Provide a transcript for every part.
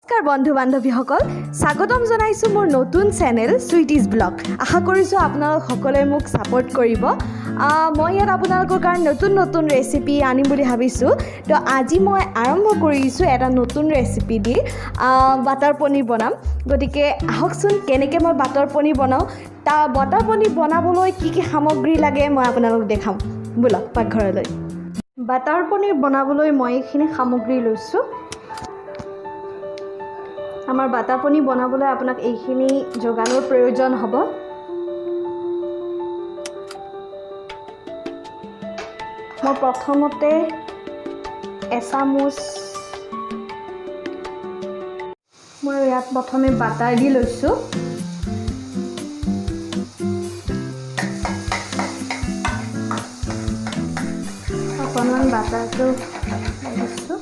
নমস্কাৰ বন্ধু বান্ধৱীসকল স্বাগতম জনাইছো মোৰ নতুন চেনেল সুইটিজ ব্লগ আশা কৰিছো আপোনালোক সকলোৱে মোক সাপোৰ্ট কৰিব মই ইয়াত আপোনালোকৰ কাৰণে নতুন ৰেচিপি আনিম বুলি ভাবিছো তো আজি মই আৰম্ভ কৰিছো এটা নতুন ৰেচিপি দি বাটাৰ পনীৰ বনাম গতিকে আহকচোন কেনেকৈ মই বাটাৰ পনীৰ বনাও তা বাটাৰ পনীৰ বনাবলৈ কি সামগ্ৰী লাগে মই আপোনালোকক দেখাম বলক পাকঘৰলৈ বাটাৰ পনীৰ বনাবলৈ মই এইখিনি সামগ্ৰী লৈছো আমাৰ বাটাৰ পনীৰ বনাবলৈ আপোনাক এইখিনি যোগানৰ প্ৰয়োজন হ'ব মই প্ৰথমতে এচামুচ মই ইয়াত প্ৰথমে বাটাৰ দি লৈছো অকণমান বাটাৰটো দিছো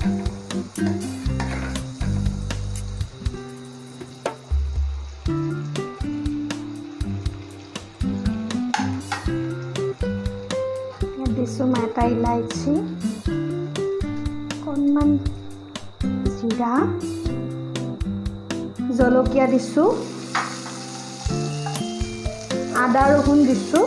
দিছো এটা ইলাইচি অকণমান জিৰা জলকীয়া দিছো আদা ৰহুন দিছো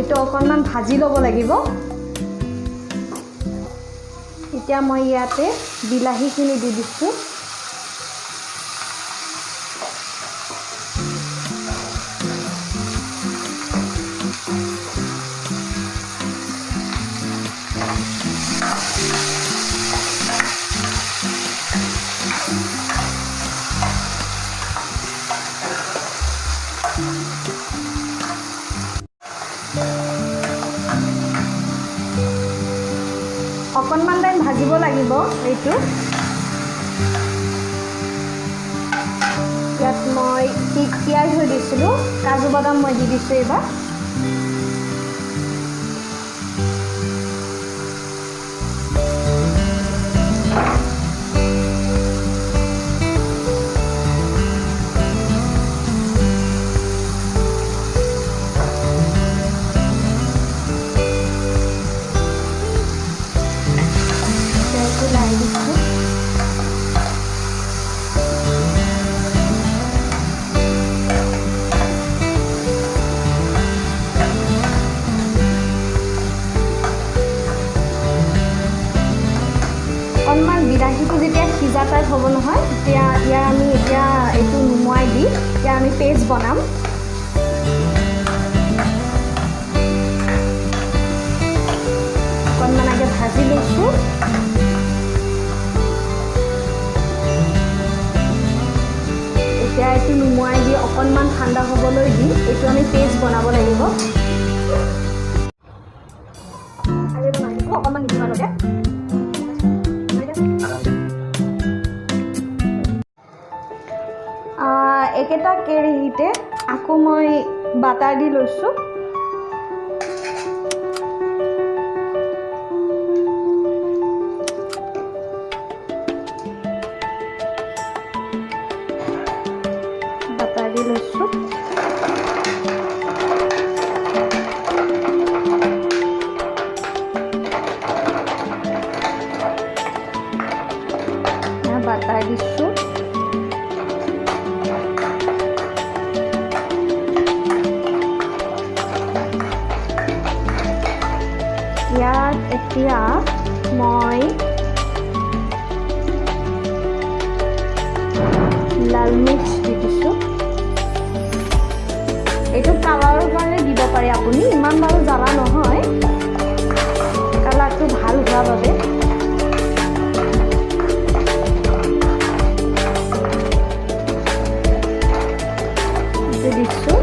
এটো অকণমান ভাজি ল'ব লাগিব এতিয়া মই ইয়াতে বিলাহীখিনি দি দিছো অকণমান টাইম ভাজিব লাগিব এইটো ইয়াত মই পিয়াজ হৈ দিছিলো কাজু বাদাম মই দি দিছো এবাৰ অকণমান বিলাহীটো যেতিয়া সিজা টাইপ হ'ব নহয় তেতিয়া ইয়াৰ আমি এতিয়া এইটো নুমুৱাই দি এতিয়া আমি পেষ্ট বনাম অকণমান আগে ভাজি লৈছোঁ এতিয়া এইটো নুমুৱাই দি অকণমান ঠাণ্ডা হ'বলৈ দি এইটো আমি পেষ্ট বনাব লাগিব অকণমান নিদিমানতে একেটা কেৰাহীতে আকৌ মই বাটাৰ দি লৈছো বাটাৰ দিছো ইয়াত এতিয়া মই লাল মিৰ্চ দি দিছোঁ এইটো কালাৰৰ কাৰণে দিব পাৰে আপুনি ইমান বাৰু জ্বালা নহয় কালাৰটো ভাল হোৱাৰ বাবে দিছোঁ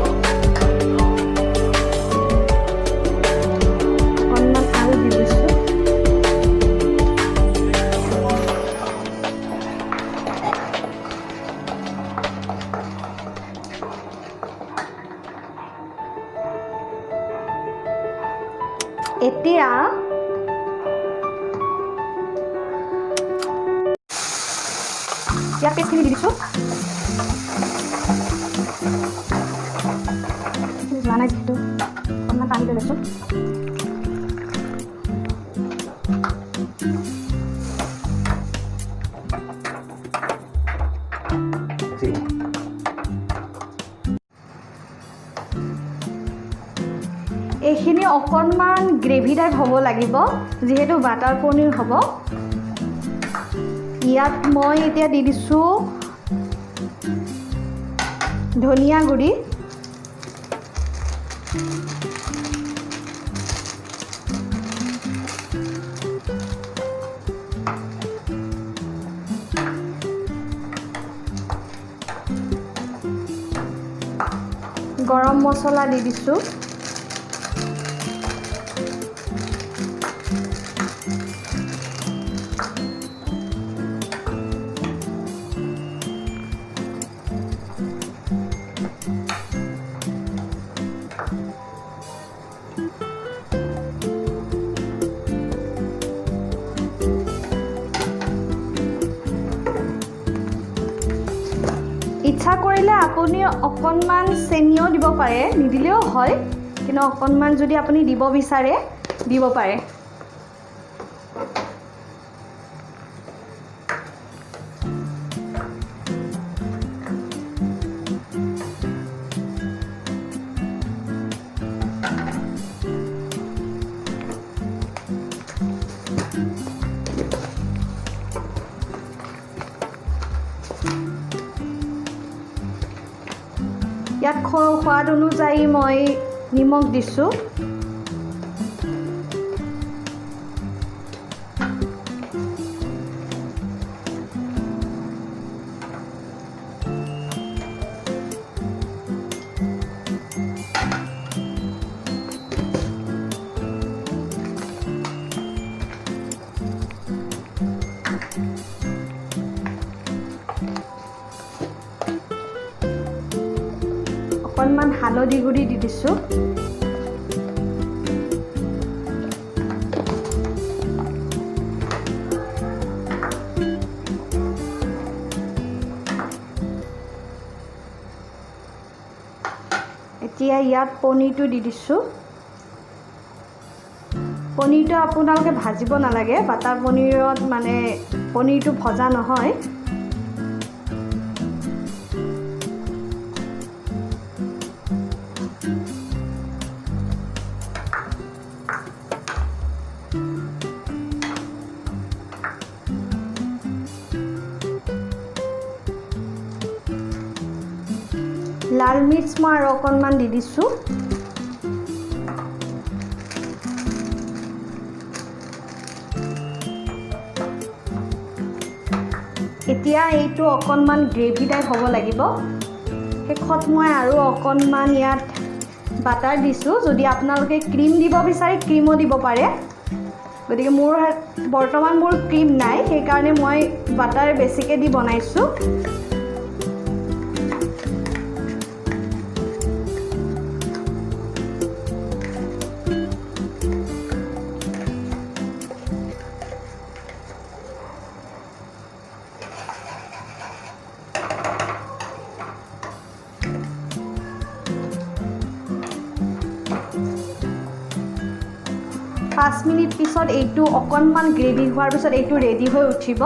অকণমান আৰু দি দিছোঁ এতিয়া ইয়াত পেষ্টখিনি দি দিছোঁ যোৱা নাই যিহেতু অকণমান পানী লৈ লৈছোঁ এইখিনি অকণমান গ্ৰেভি টাইপ হ'ব লাগিব যিহেতু বাটাৰ পনীৰ হ'ব ইয়াত মই এতিয়া দি দিছোঁ ধনিয়া গুড়ি গৰম মছলা দি দিছোঁ ইচ্ছা কৰিলে আপুনি অকণমান চেনিও দিব পাৰে নিদিলেও হয় কিন্তু অকণমান যদি আপুনি দিব বিচাৰে দিব পাৰে ইয়াত সোৱাদ অনুযায়ী মই নিমখ দিছোঁ অকণমান হালধি গুড়ি দি দিছোঁ এতিয়া ইয়াত পনীৰটো দি দিছোঁ পনীৰটো আপোনালোকে ভাজিব নালাগে বাটাৰ পনীৰত মানে পনীৰটো ভজা নহয় লাল মিৰ্চ মই আৰু অকণমান দি দিছোঁ এতিয়া এইটো অকণমান গ্ৰেভি টাইপ হ'ব লাগিব শেষত মই আৰু অকণমান ইয়াত বাটাৰ দিছোঁ যদি আপোনালোকে ক্ৰীম দিব বিচাৰে ক্ৰীমো দিব পাৰে গতিকে বৰ্তমান মোৰ ক্ৰীম নাই সেইকাৰণে মই বাটাৰ বেছিকৈ দি বনাইছোঁ পাঁচ মিনিট পিছত এইটো অকণমান গ্ৰেভি হোৱাৰ পিছত এইটো ৰেডি হৈ উঠিব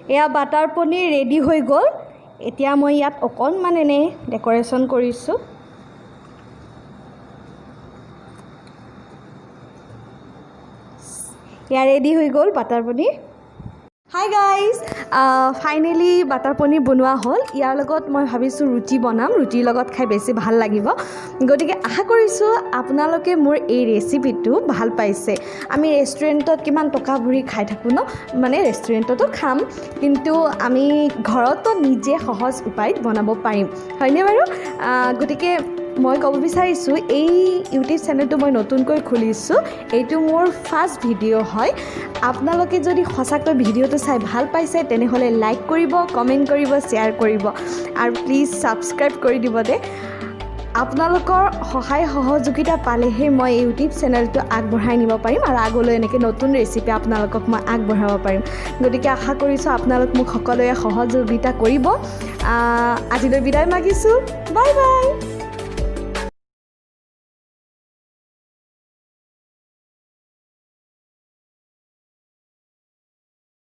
এয়া বাটাৰ পনীৰ ৰেডি হৈ গ'ল এতিয়া মই ইয়াত অকণমান এনে ডেকৰেশ্যন কৰিছোঁ এয়া ৰেডি হৈ গ'ল butter paneer hi guys finally butter paneer বনোৱা হ'ল ইয়াৰ লগত মই ভাবিছোঁ ৰুটি বনাম ৰুটিৰ লগত খাই বেছি ভাল লাগিব গতিকে আশা কৰিছোঁ আপোনালোকে মোৰ এই ৰেচিপিটো ভাল পাইছে আমি ৰেষ্টুৰেণ্টত কিমান টকা ভৰি খাই থাকোঁ ন মানে ৰেষ্টুৰেণ্টতো খাম কিন্তু আমি ঘৰতো নিজে সহজ উপায়ত বনাব পাৰিম হয়নে বাৰু গতিকে মই ক'ব বিচাৰিছোঁ এই ইউটিউব চেনেলটো মই নতুনকৈ খুলিছোঁ এইটো মোৰ ফাৰ্ষ্ট ভিডিঅ' হয় আপোনালোকে যদি সঁচাকৈ ভিডিঅ'টো চাই ভাল পাইছে তেনেহ'লে লাইক কৰিব কমেণ্ট কৰিব শ্বেয়াৰ কৰিব আৰু প্লিজ ছাবস্ক্ৰাইব কৰি দিব দে আপোনালোকৰ সহায় সহযোগিতা পালেহে মই ইউটিউব চেনেলটো আগবঢ়াই নিব পাৰিম আৰু আগলৈ এনেকৈ নতুন ৰেচিপি আপোনালোকক মই আগবঢ়াব পাৰিম গতিকে আশা কৰিছোঁ আপোনালোক মোক সকলোৱে সহযোগিতা কৰিব আজিলৈ বিদায় মাগিছোঁ বাই বাই